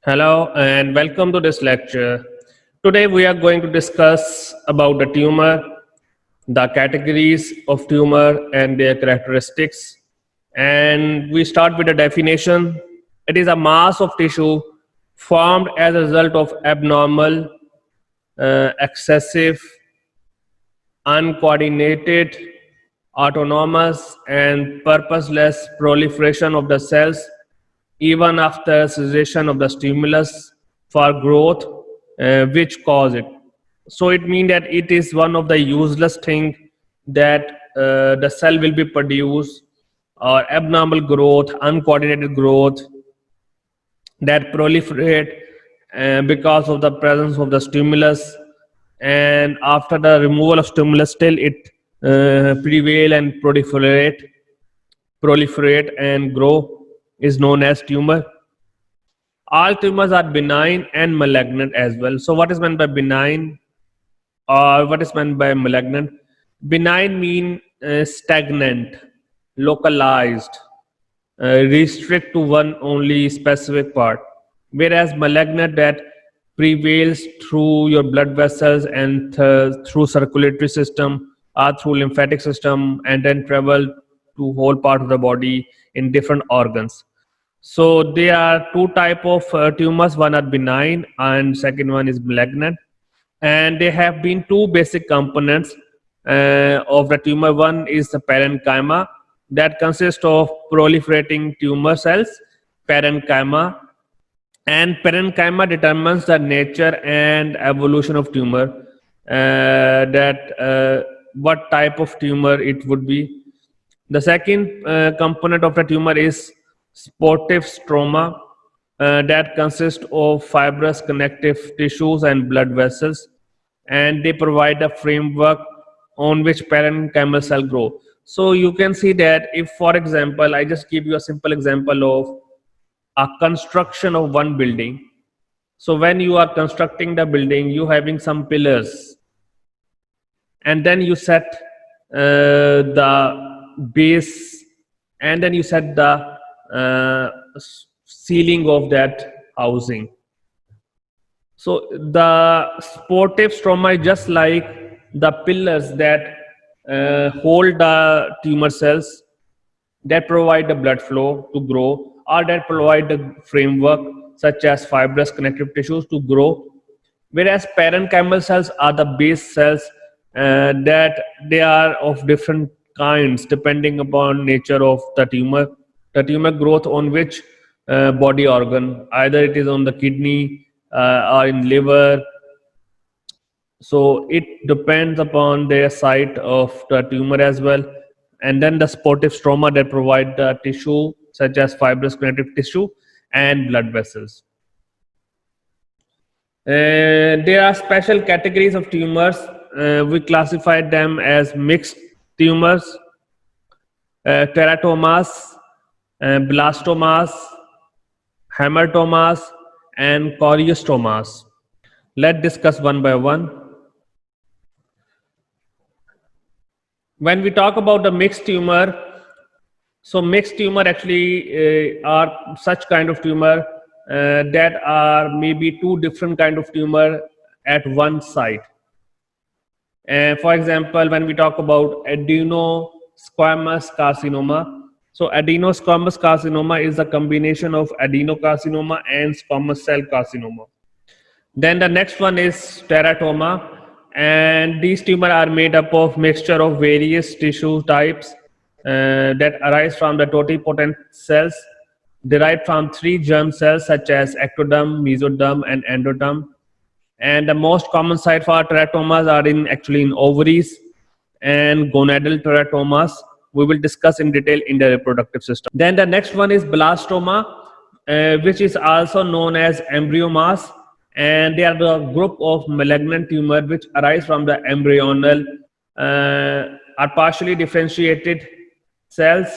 Hello and welcome to this lecture. Today we are going to discuss about the tumor, the categories of tumor and their characteristics. And we start with the definition. It is a mass of tissue formed as a result of abnormal, excessive, uncoordinated, autonomous, and purposeless proliferation of the cells even after cessation of the stimulus for growth which cause it. So it means that it is one of the useless thing that the cell will be produced or abnormal growth, uncoordinated growth that proliferate because of the presence of the stimulus, and after the removal of stimulus still it prevail and proliferate and grow is known as tumor. All tumors are benign and malignant as well. So what is meant by benign or what is meant by malignant? Benign mean stagnant, localized, restrict to one only specific part, whereas malignant that prevails through your blood vessels and through circulatory system or through lymphatic system and then travel to whole part of the body in different organs. So there are two type of tumors. One are benign and second one is malignant. And there have been two basic components of the tumor. One is the parenchyma that consists of proliferating tumor cells, parenchyma, and parenchyma determines the nature and evolution of tumor, that what type of tumor it would be. The second component of the tumor is sportive stroma that consists of fibrous connective tissues and blood vessels, and they provide a framework on which parenchymal cell grow. So you can see that if, for example, I just give you a simple example of a construction of one building. So when you are constructing the building, you having some pillars, and then you set the base, and then you set the ceiling of that housing. So the sportive stroma is just like the pillars that hold the tumor cells, that provide the blood flow to grow, or that provide the framework such as fibrous connective tissues to grow. Whereas parenchymal cells are the base cells, that they are of different kinds depending upon nature of the tumor growth on which body organ, either it is on the kidney or in liver. So it depends upon the site of the tumor as well. And then the sportive stroma that provide the tissue such as fibrous connective tissue and blood vessels. There are special categories of tumors. We classified them as mixed tumors, teratomas, blastomas, hamartomas, and choriostomas. Let's discuss one by one. When we talk about the mixed tumor, so mixed tumor actually are such kind of tumor that are maybe two different kind of tumor at one site. For example, when we talk about adenosquamous carcinoma, so adenosquamous carcinoma is a combination of adenocarcinoma and squamous cell carcinoma. Then the next one is teratoma, and these tumors are made up of mixture of various tissue types that arise from the totipotent cells derived from three germ cells such as ectoderm, mesoderm, and endoderm. And the most common site for teratomas are in ovaries and gonadal teratomas. We will discuss in detail in the reproductive system. Then the next one is blastoma, which is also known as embryomas, and they are the group of malignant tumor which arise from the embryonal are partially differentiated cells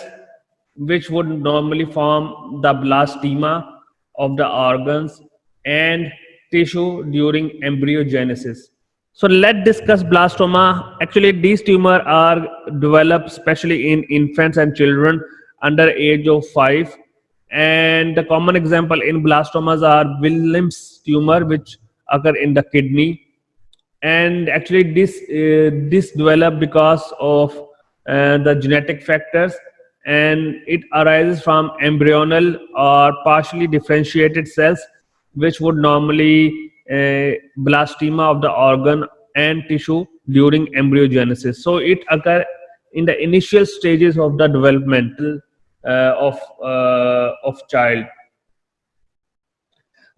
which would normally form the blastema of the organs and tissue during embryogenesis. So let's discuss blastoma. Actually, these tumors are developed especially in infants and children under age of 5, And the common example in blastomas are Wilms tumor, which occur in the kidney. And actually this develop because of the genetic factors, and it arises from embryonal or partially differentiated cells, which would normally blastema of the organ and tissue during embryogenesis. So it occur in the initial stages of the developmental of child.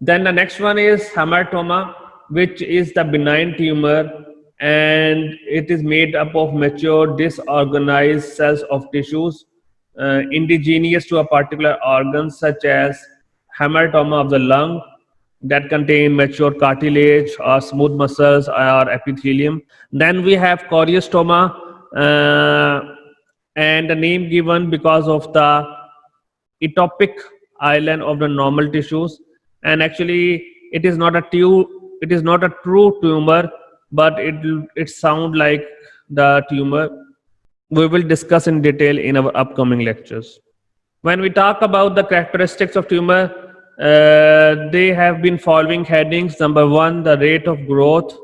Then the next one is hamartoma, which is the benign tumor, and it is made up of mature disorganized cells of tissues indigenous to a particular organ, such as hamartoma of the lung that contain mature cartilage or smooth muscles or epithelium. Then we have choriostoma, and the name given because of the etopic island of the normal tissues. And actually it is not a true tumor, but it sound like the tumor. We will discuss in detail in our upcoming lectures. When we talk about the characteristics of tumor, they have been following headings. Number one, the rate of growth,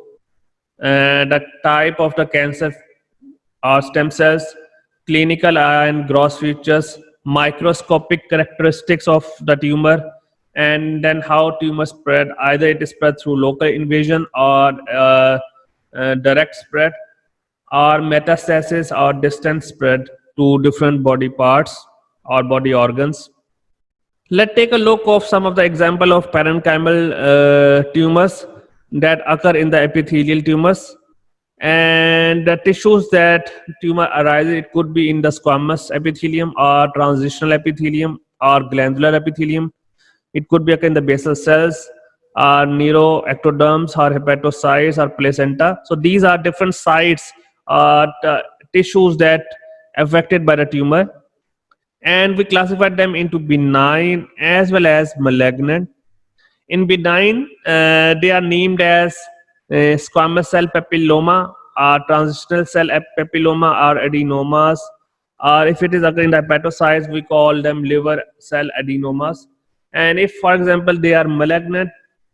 the type of the cancer or stem cells, clinical and gross features, microscopic characteristics of the tumor, and then how tumor spread. Either it is spread through local invasion or direct spread, or metastasis or distant spread to different body parts or body organs. Let's take a look of some of the example of parenchymal tumors that occur in the epithelial tumors. And the tissues that tumor arises, it could be in the squamous epithelium or transitional epithelium or glandular epithelium. It could be in the basal cells, or neuroectoderms, or hepatocytes, or placenta. So these are different sites, tissues that affected by the tumor, and we classified them into benign as well as malignant. In benign, they are named as squamous cell papilloma, or transitional cell papilloma, or adenomas. Or if it is occurring in the hepatocytes, we call them liver cell adenomas. And if, for example, they are malignant,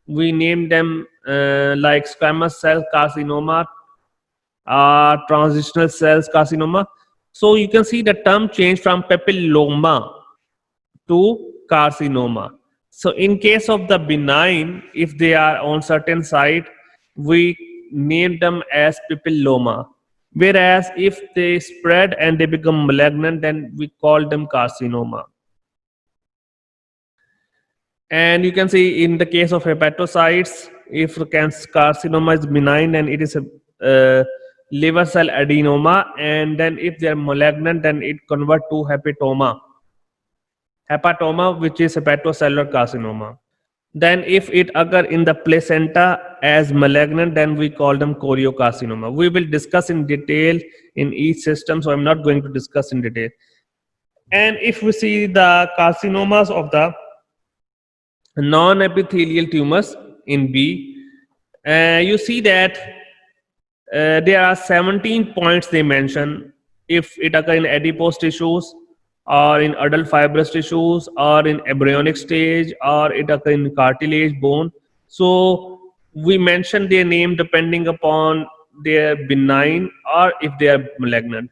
we name them like squamous cell carcinoma, transitional cells carcinoma. So you can see the term change from papilloma to carcinoma. So in case of the benign, if they are on certain site, we name them as papilloma. Whereas if they spread and they become malignant, then we call them carcinoma. And you can see in the case of hepatocytes, if carcinoma is benign, then it is a liver cell adenoma, and then if they are malignant, then it convert to hepatoma, which is hepatocellular carcinoma. Then if it occur in the placenta as malignant, then we call them choriocarcinoma. We will discuss in detail in each system, so I'm not going to discuss in detail. And if we see the carcinomas of the non-epithelial tumors in B, you see that there are 17 points they mention. If it occur in adipose tissues, or in adult fibrous tissues, or in embryonic stage, or it occur in cartilage, bone. So we mention their name depending upon their benign or if they are malignant.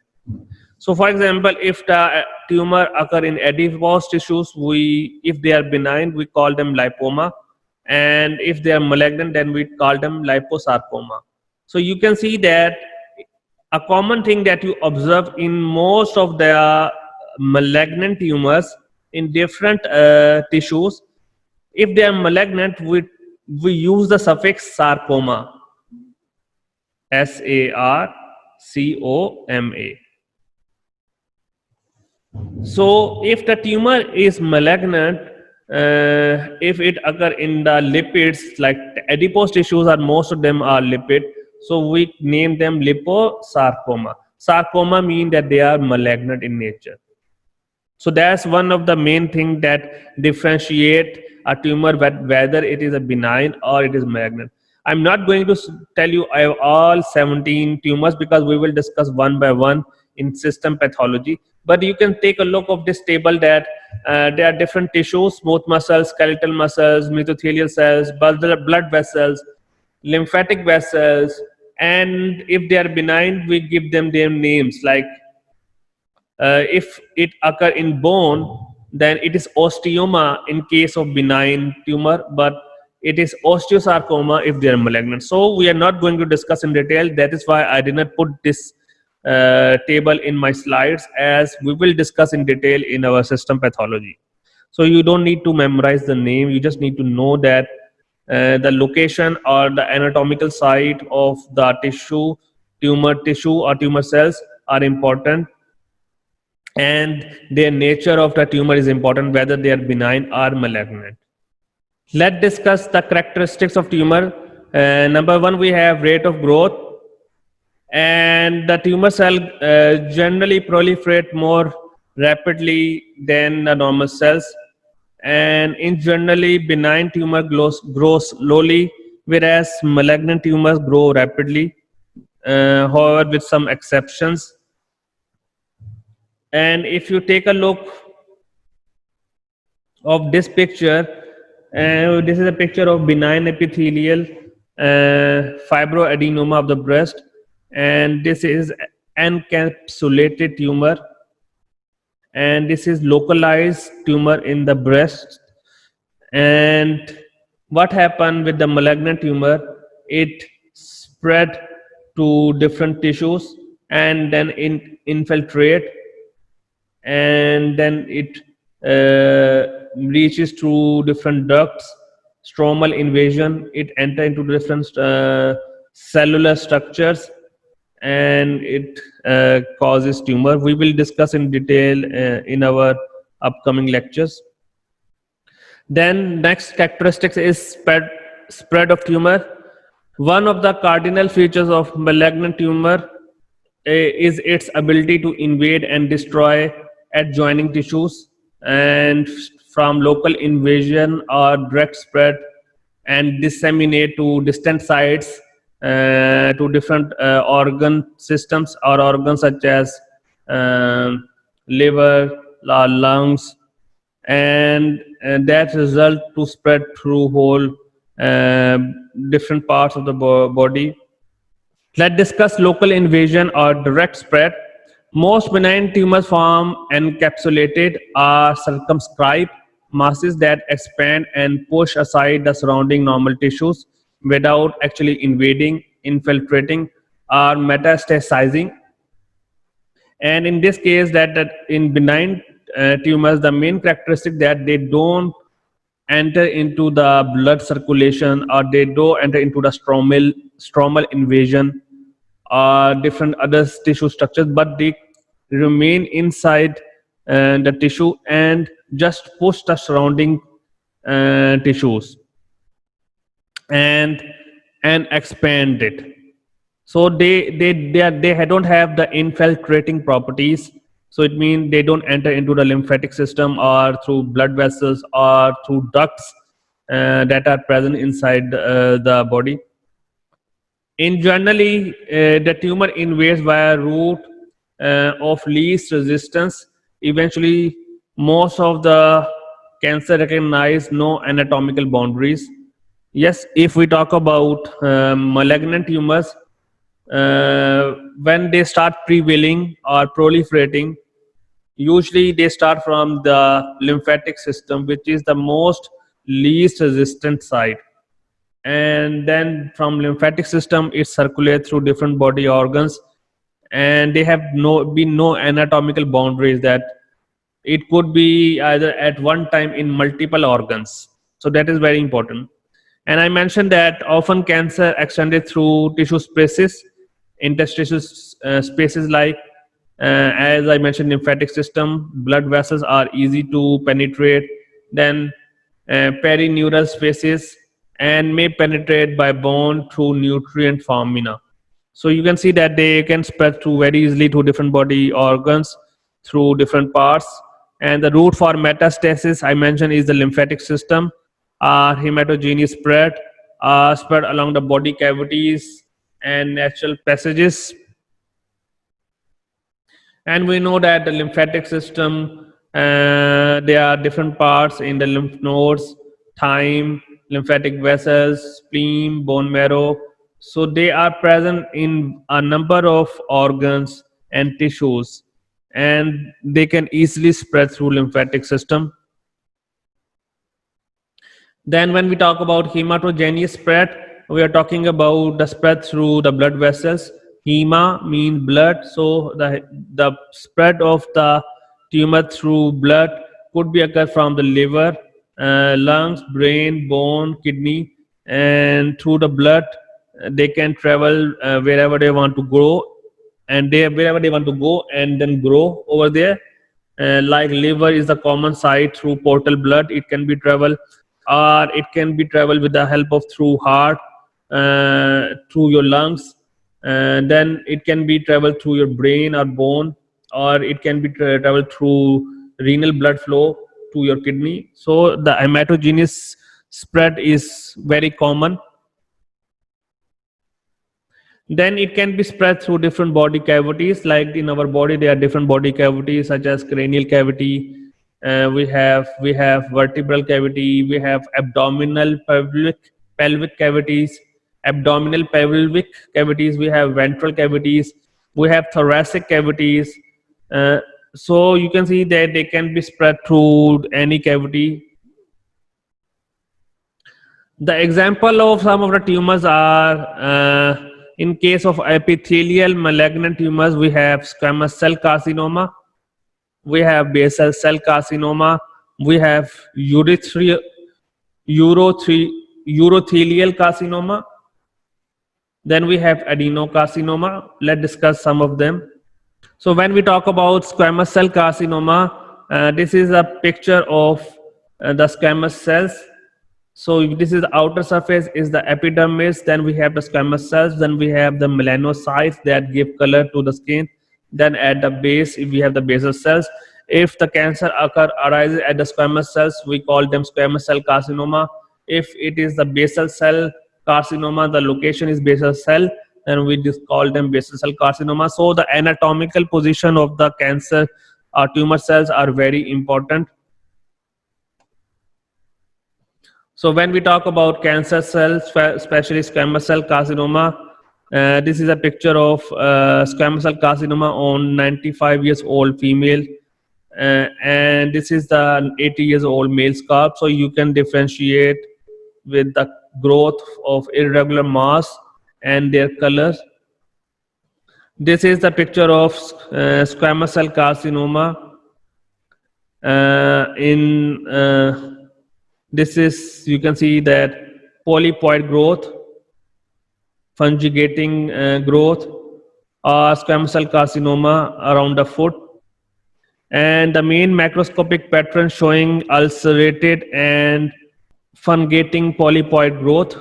So for example, if the tumor occur in adipose tissues, if they are benign, we call them lipoma, and if they are malignant, then we call them liposarcoma. So you can see that a common thing that you observe in most of the malignant tumors in different tissues, if they are malignant, we use the suffix sarcoma, sarcoma. So if the tumor is malignant, if it occur in the lipids, like adipose tissues, are most of them are lipid, so we name them liposarcoma. Sarcoma mean that they are malignant in nature. So that's one of the main thing that differentiate a tumor, whether it is a benign or it is malignant. I'm not going to tell you I have all 17 tumors, because we will discuss one by one in system pathology. But you can take a look of this table that there are different tissues, smooth muscles, skeletal muscles, mesothelial cells, blood vessels, lymphatic vessels, and if they are benign, we give them their names. Like if it occur in bone, then it is osteoma in case of benign tumor, but it is osteosarcoma if they are malignant. So we are not going to discuss in detail. That is why I did not put this table in my slides, as we will discuss in detail in our system pathology. So you don't need to memorize the name. You just need to know that the location or the anatomical site of the tissue, tumor tissue or tumor cells are important, and their nature of the tumor is important, whether they are benign or malignant. Let's discuss the characteristics of tumor. Number one, we have rate of growth, and the tumor cell generally proliferate more rapidly than the normal cells, and in generally benign tumor grows slowly, whereas malignant tumors grow rapidly, however with some exceptions. And if you take a look of this picture, this is a picture of benign epithelial fibroadenoma of the breast, and this is encapsulated tumor, and this is localized tumor in the breast. And what happened with the malignant tumor, it spread to different tissues and then infiltrate, and then it reaches through different ducts, stromal invasion, it enter into different cellular structures, and it causes tumor. We will discuss in detail in our upcoming lectures. Then next characteristics is spread of tumor. One of the cardinal features of malignant tumor is its ability to invade and destroy adjoining tissues, and from local invasion or direct spread and disseminate to distant sites, to different organ systems or organs such as liver, lungs, and that result to spread through whole different parts of the body. Let's discuss local invasion or direct spread. Most benign tumors form encapsulated or circumscribed masses that expand and push aside the surrounding normal tissues without actually invading, infiltrating, or metastasizing. And in this case, that in benign tumors, the main characteristic that they don't enter into the blood circulation, or they don't enter into the stromal invasion or different other tissue structures, but they remain inside the tissue and just push the surrounding tissues and expand it. So they don't have the infiltrating properties. So it means they don't enter into the lymphatic system or through blood vessels or through ducts that are present inside the body. In generally, the tumor invades via route of least resistance. Eventually, most of the cancer recognize no anatomical boundaries. Yes, if we talk about malignant tumors, when they start prevailing or proliferating, usually they start from the lymphatic system, which is the most least resistant side, and then from lymphatic system it circulates through different body organs, and they have no anatomical boundaries, that it could be either at one time in multiple organs. So that is very important. And I mentioned that often cancer extended through tissue spaces, interstitial spaces, like as I mentioned, lymphatic system, blood vessels are easy to penetrate, then perineural spaces, and may penetrate by bone through nutrient formina. So you can see that they can spread through very easily to different body organs through different parts. And the route for metastasis I mentioned is the lymphatic system, hematogenous spread along the body cavities and natural passages. And we know that the lymphatic system, there are different parts in the lymph nodes, thyme, lymphatic vessels, spleen, bone marrow. So they are present in a number of organs and tissues, and they can easily spread through lymphatic system. Then when we talk about hematogenous spread, we are talking about the spread through the blood vessels. Hema means blood, so the spread of the tumor through blood could be occur from the liver, lungs, brain, bone, kidney, and through the blood they can travel wherever they want to go, and they wherever they want to go and then grow over there. Like liver is the common site through portal blood, it can be travel, or it can be travel with the help of through heart, through your lungs, and then it can be travel through your brain or bone, or it can be travel through renal blood flow to your kidney. So the hematogenous spread is very common. Then it can be spread through different body cavities. Like in our body there are different body cavities such as cranial cavity, we have vertebral cavity, we have abdominal pelvic cavities, abdominal pelvic cavities, we have ventral cavities, we have thoracic cavities. uh, so you can see that they can be spread through any cavity. The example of some of the tumors are, in case of epithelial malignant tumors, we have squamous cell carcinoma, we have basal cell carcinoma, we have urothelial carcinoma, then we have adenocarcinoma. Let's discuss some of them. So when we talk about squamous cell carcinoma, this is a picture of the squamous cells. So this is the outer surface is the epidermis, then we have the squamous cells, then we have the melanocytes that give color to the skin, then at the base we have the basal cells. If the cancer arises at the squamous cells, we call them squamous cell carcinoma. If it is the basal cell carcinoma, the location is basal cell, then we just call them basal cell carcinoma. So the anatomical position of the cancer tumor cells are very important. So when we talk about cancer cells, especially squamous cell carcinoma, this is a picture of squamous cell carcinoma on 95 years old female, and this is the 80 years old male scalp. So you can differentiate with the growth of irregular mass and their colors. This is the picture of squamous cell carcinoma. This is, you can see that polypoid growth, fungating growth, squamous cell carcinoma around the foot, and the main macroscopic pattern showing ulcerated and fungating polypoid growth.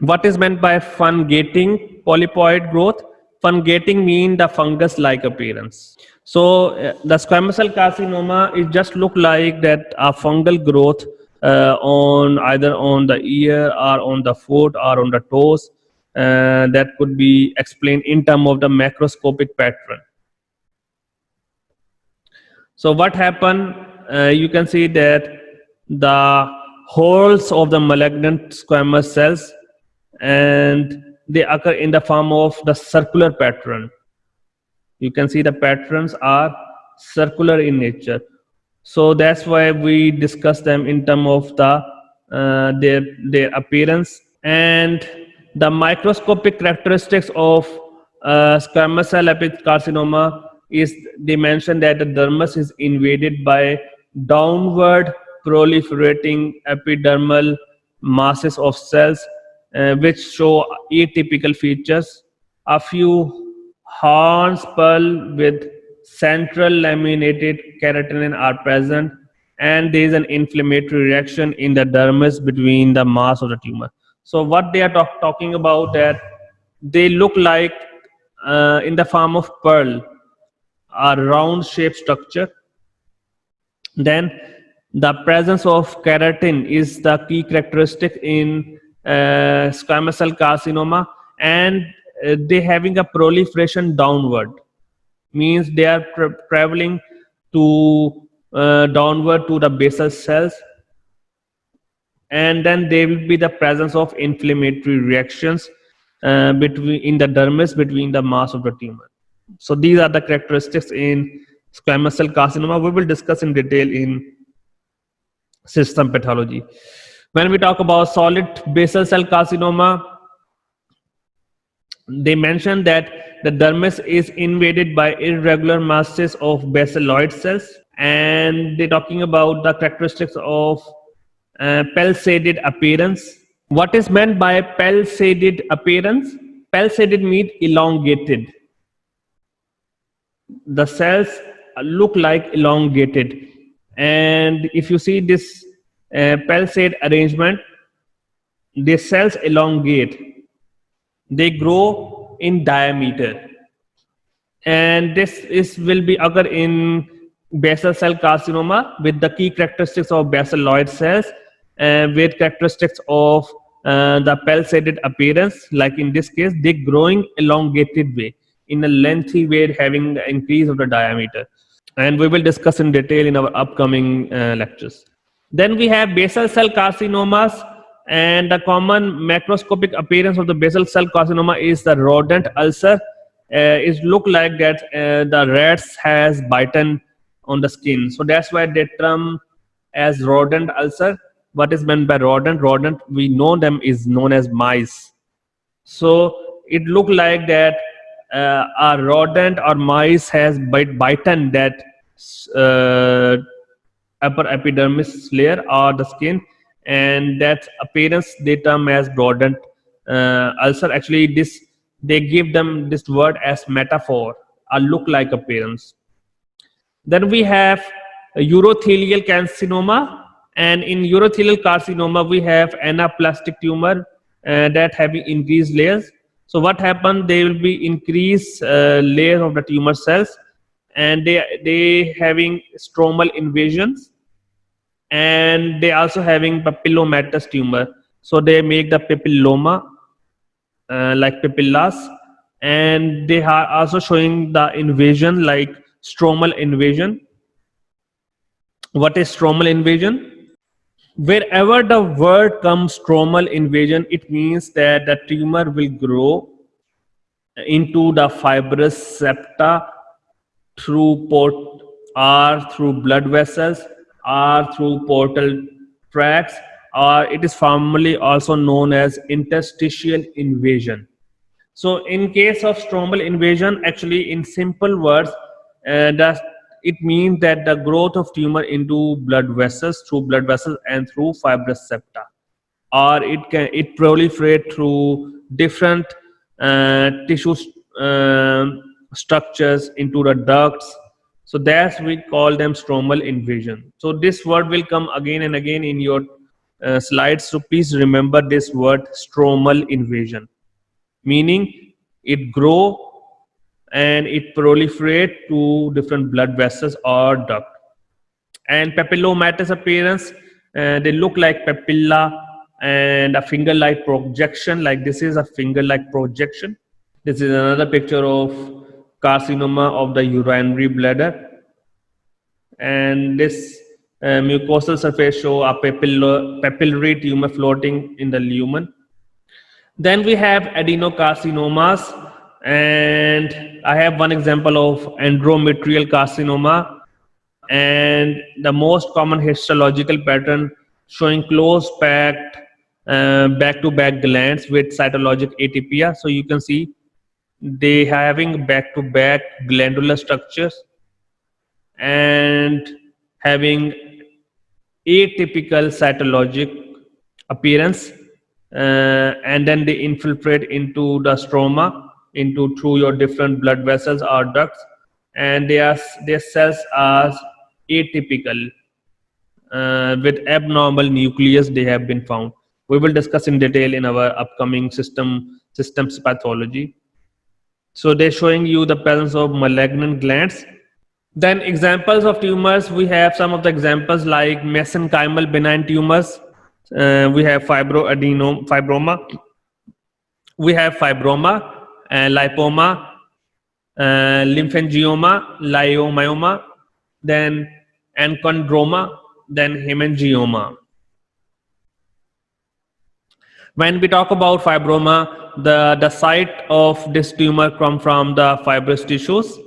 What is meant by fungating polypoid growth? Fungating means the fungus-like appearance. So the squamous cell carcinoma, it just look like that a fungal growth on either on the ear or on the foot or on the toes. That could be explained in terms of the macroscopic pattern. So what happened? You can see that the holes of the malignant squamous cells, and they occur in the form of the circular pattern. You can see the patterns are circular in nature. So that's why we discuss them in terms of the their appearance and the microscopic characteristics of squamous cell carcinoma. Is they mention that the dermis is invaded by downward proliferating epidermal masses of cells, which show atypical features. A few horns pearl with central laminated keratin are present, and there is an inflammatory reaction in the dermis between the mass of the tumor. So what they are talking about, that they look like in the form of pearl, a round shaped structure. Then the presence of keratin is the key characteristic in squamous cell carcinoma, and they having a proliferation downward, means they are traveling to downward to the basal cells, and then there will be the presence of inflammatory reactions between in the dermis between the mass of the tumor. So these are the characteristics in squamous cell carcinoma. We will discuss in detail in system pathology. When we talk about solid basal cell carcinoma, they mention that the dermis is invaded by irregular masses of baseloid cells, and they're talking about the characteristics of palisaded appearance. What is meant by palisaded appearance? Palisaded means elongated. The cells look like elongated, and if you see this palisade arrangement, the cells elongate, they grow in diameter, and this will be occur in basal cell carcinoma with the key characteristics of baseloid cells with characteristics of the palisaded appearance. Like in this case, they growing elongated way, in a lengthy way, having the increase of the diameter, and we will discuss in detail in our upcoming lectures. Then we have basal cell carcinomas, and the common macroscopic appearance of the basal cell carcinoma is the rodent ulcer. It look like that the rats has bitten on the skin, so that's why they term as rodent ulcer. What is meant by rodent? Rodent, we know them is known as mice. So it look like that a rodent or mice has bitten that upper epidermis layer or the skin, and that appearance they term as rodent ulcer. Actually, this they give them this word as metaphor, a look like appearance. Then we have urothelial carcinoma, and in urothelial carcinoma we have anaplastic tumor that having increased layers. So what happened? They will be increased layers of the tumor cells, and they having stromal invasions, and they also having papillomatous tumor. So they make the papilloma like papillas, and they are also showing the invasion like stromal invasion. What is stromal invasion? Wherever the word comes stromal invasion, it means that the tumor will grow into the fibrous septa through port or through blood vessels or through portal tracts, or it is formally also known as interstitial invasion. So in case of stromal invasion, actually in simple words, it means that the growth of tumor into blood vessels, through blood vessels and through fibrous septa, or it proliferate through different tissue structures into the ducts. So that's we call them stromal invasion. So this word will come again and again in your slides. So please remember this word stromal invasion, meaning it grow and it proliferate to different blood vessels or duct. And papillomatous appearance, they look like papilla and a finger-like projection. Like this is a finger-like projection. This is another picture of carcinoma of the urinary bladder, and this mucosal surface show a papillary tumor floating in the lumen. Then we have adenocarcinomas, and I have one example of endometrial carcinoma, and the most common histological pattern showing close packed back-to-back glands with cytologic atypia. So you can see they having back-to-back glandular structures and having atypical cytologic appearance, and then they infiltrate into the stroma into through your different blood vessels or ducts, and their cells are atypical with abnormal nucleus they have been found. We will discuss in detail in our upcoming systems pathology. So they're showing you the presence of malignant glands. Then examples of tumors, we have some of the examples like mesenchymal benign tumors. We have fibroma. We have fibroma, lipoma, lymphangioma, leiomyoma, then enchondroma, then hemangioma. When we talk about fibroma, the site of this tumor come from the fibrous tissues,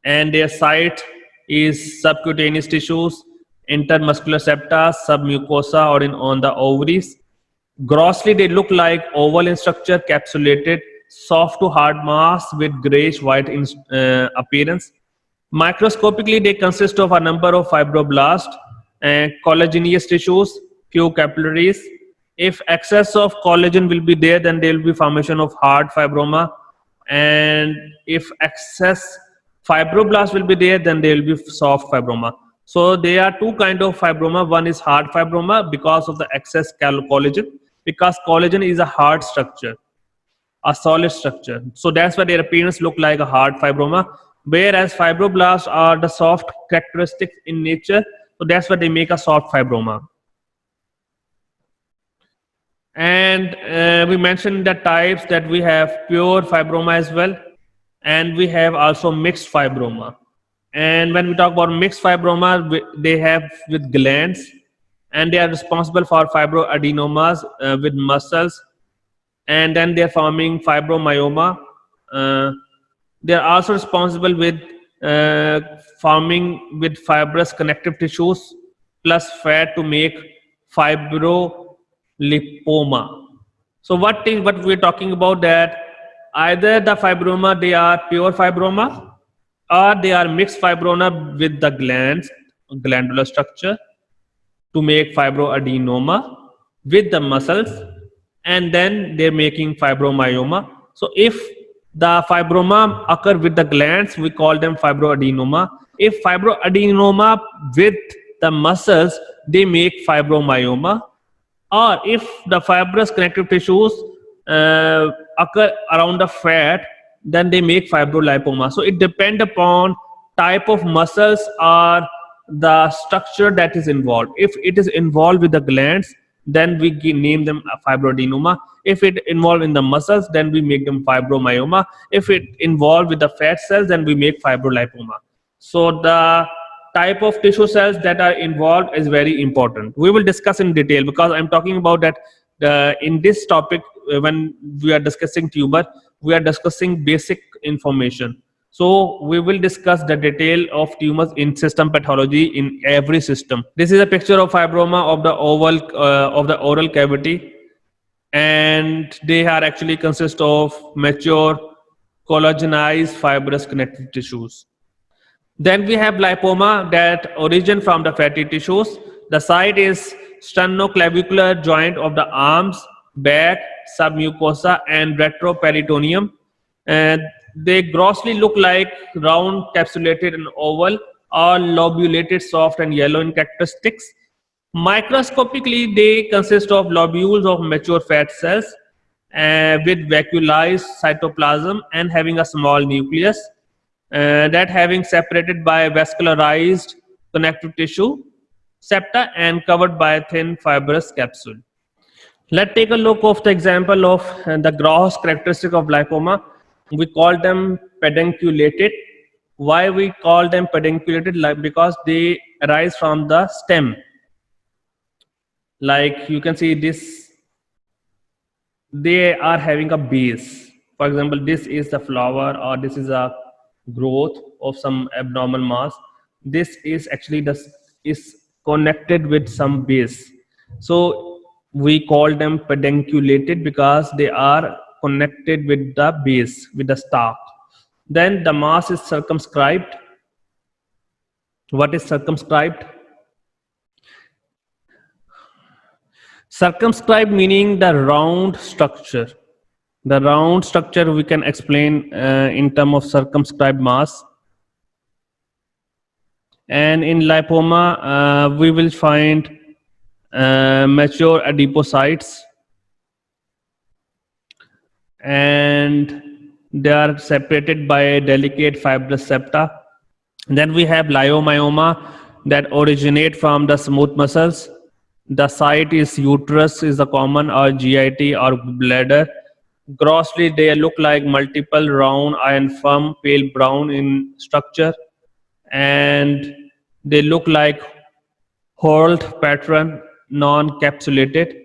and their site is subcutaneous tissues, intermuscular septa, submucosa, or on the ovaries. Grossly, they look like oval in structure, capsulated, soft to hard mass with grayish white appearance. Microscopically, they consist of a number of fibroblasts and collagenous tissues, few capillaries. If excess of collagen will be there, then there will be formation of hard fibroma. And if excess fibroblast will be there, then there will be soft fibroma. So there are two kind of fibroma. One is hard fibroma because of the excess collagen, because collagen is a hard structure, a solid structure. So that's why their appearance look like a hard fibroma. Whereas fibroblasts are the soft characteristics in nature. So that's why they make a soft fibroma. And we mentioned the types that we have pure fibroma as well, and we have also mixed fibroma. And when we talk about mixed fibroma, they have with glands, and they are responsible for fibroadenomas with muscles, and then they are forming fibromyoma. They are also responsible with forming with fibrous connective tissues plus fat to make fibrolipoma. So what we're talking about, that either the fibroma, they are pure fibroma, or they are mixed fibroma with the glands, glandular structure, to make fibroadenoma with the muscles, and then they're making fibromyoma. So if the fibroma occur with the glands, we call them fibroadenoma. If fibroadenoma with the muscles, they make fibromyoma. Or if the fibrous connective tissues occur around the fat, then they make fibrolipoma. So it depends upon type of muscles or the structure that is involved. If it is involved with the glands, then we name them a fibroadenoma. If it involved in the muscles, then we make them fibromyoma. If it involved with the fat cells, then we make fibrolipoma. So the type of tissue cells that are involved is very important. We will discuss in detail, because I'm talking about that in this topic. When we are discussing tumor, we are discussing basic information. So we will discuss the detail of tumors in system pathology in every system. This is a picture of fibroma of the oral cavity, and they are actually consist of mature collagenized fibrous connective tissues. Then we have lipoma that origin from the fatty tissues. The site is sternoclavicular joint of the arms, back, submucosa, and retroperitoneum. And they grossly look like round, capsulated, and oval, or lobulated, soft, and yellow in characteristics. Microscopically, they consist of lobules of mature fat cells with vacuolized cytoplasm and having a small nucleus. That having separated by vascularized connective tissue septa and covered by a thin fibrous capsule. Let's take a look of the example of the gross characteristic of lipoma. We call them pedunculated. Why we call them pedunculated? Like, because they arise from the stem. Like you can see this, they are having a base. For example, this is the flower, or this is a growth of some abnormal mass. This is actually is connected with some base. So we call them pedunculated because they are connected with the base, with the stalk. Then the mass is circumscribed. What is circumscribed? Circumscribed meaning the round structure. The round structure we can explain in terms of circumscribed mass. And in lipoma, we will find mature adipocytes, and they are separated by a delicate fibrous septa. Then we have leiomyoma that originate from the smooth muscles. The site is uterus is the common, or GIT, or bladder. Grossly, they look like multiple round iron firm, pale brown in structure, and they look like whorled pattern, non-capsulated.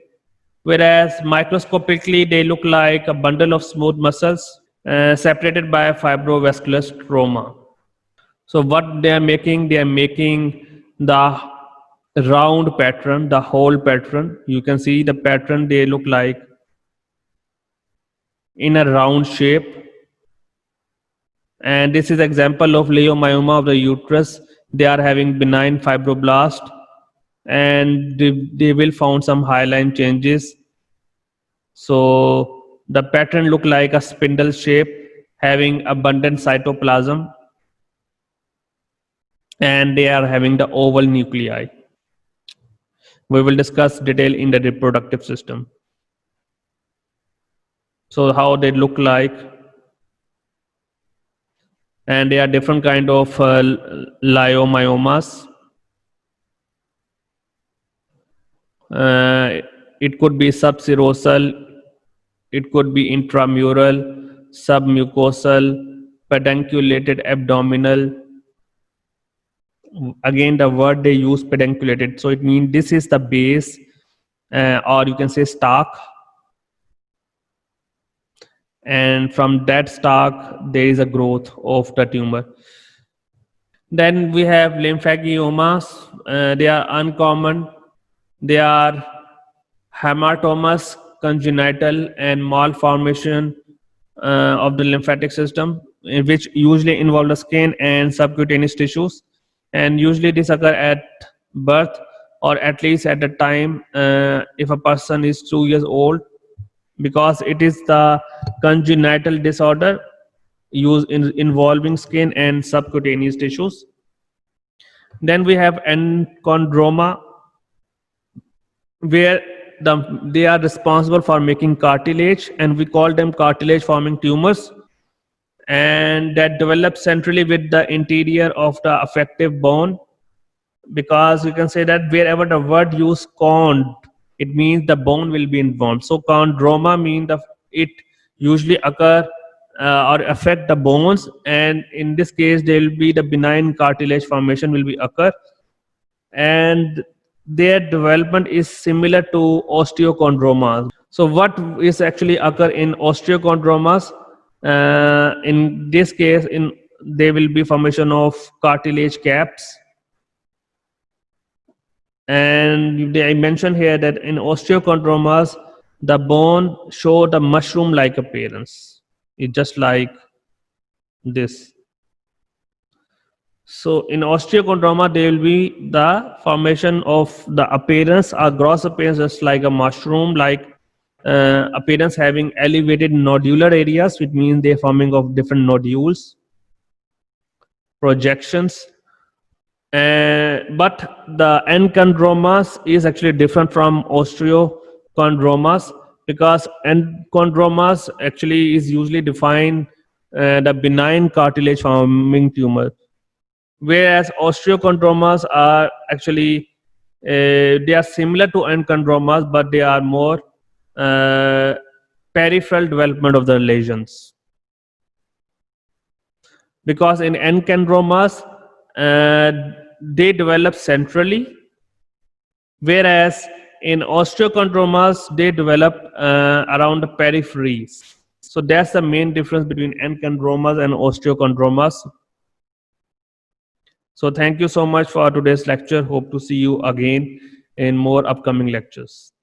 Whereas microscopically, they look like a bundle of smooth muscles separated by a fibrovascular stroma. So what they are making the round pattern, the whole pattern. You can see the pattern, they look like in a round shape. And this is example of leiomyoma of the uterus. They are having benign fibroblast, and they will found some hyaline changes. So the pattern look like a spindle shape having abundant cytoplasm, and they are having the oval nuclei. We will discuss detail in the reproductive system. So how they look like, and they are different kind of leiomyomas. It could be subserosal, it could be intramural, submucosal, pedunculated abdominal. Again, the word they use pedunculated, so it means this is the base, or you can say stalk, and from that stalk there is a growth of the tumor. Then we have lymphangiomas. They are uncommon. They are hematomas, congenital, and malformation of the lymphatic system, which usually involve the skin and subcutaneous tissues, and usually this occur at birth, or at least at the time if a person is 2 years old, because it is the congenital disorder involving skin and subcutaneous tissues. Then we have enchondroma, where they are responsible for making cartilage, and we call them cartilage forming tumors, and that develop centrally with the interior of the affective bone. Because you can say that wherever the word use chond, it means the bone will be involved. So chondroma mean it usually occur or affect the bones, and in this case there will be the benign cartilage formation will be occur, and their development is similar to osteochondromas. So what is actually occur in osteochondromas? In this case, in there will be formation of cartilage caps, and I mentioned here that in osteochondromas the bone show the mushroom-like appearance. It's just like this. So in osteochondroma, there will be the formation of the appearance, a gross appearance, just like a mushroom, like appearance having elevated nodular areas, which means they're forming of different nodules, projections. But the enchondromas is actually different from osteochondromas, because enchondromas actually is usually defined the benign cartilage forming tumor, whereas osteochondromas are actually they are similar to enchondromas, but they are more peripheral development of the lesions. Because in enchondromas they develop centrally, whereas in osteochondromas they develop around the peripheries. So that's the main difference between enchondromas and osteochondromas. So thank you so much for today's lecture. Hope to see you again in more upcoming lectures.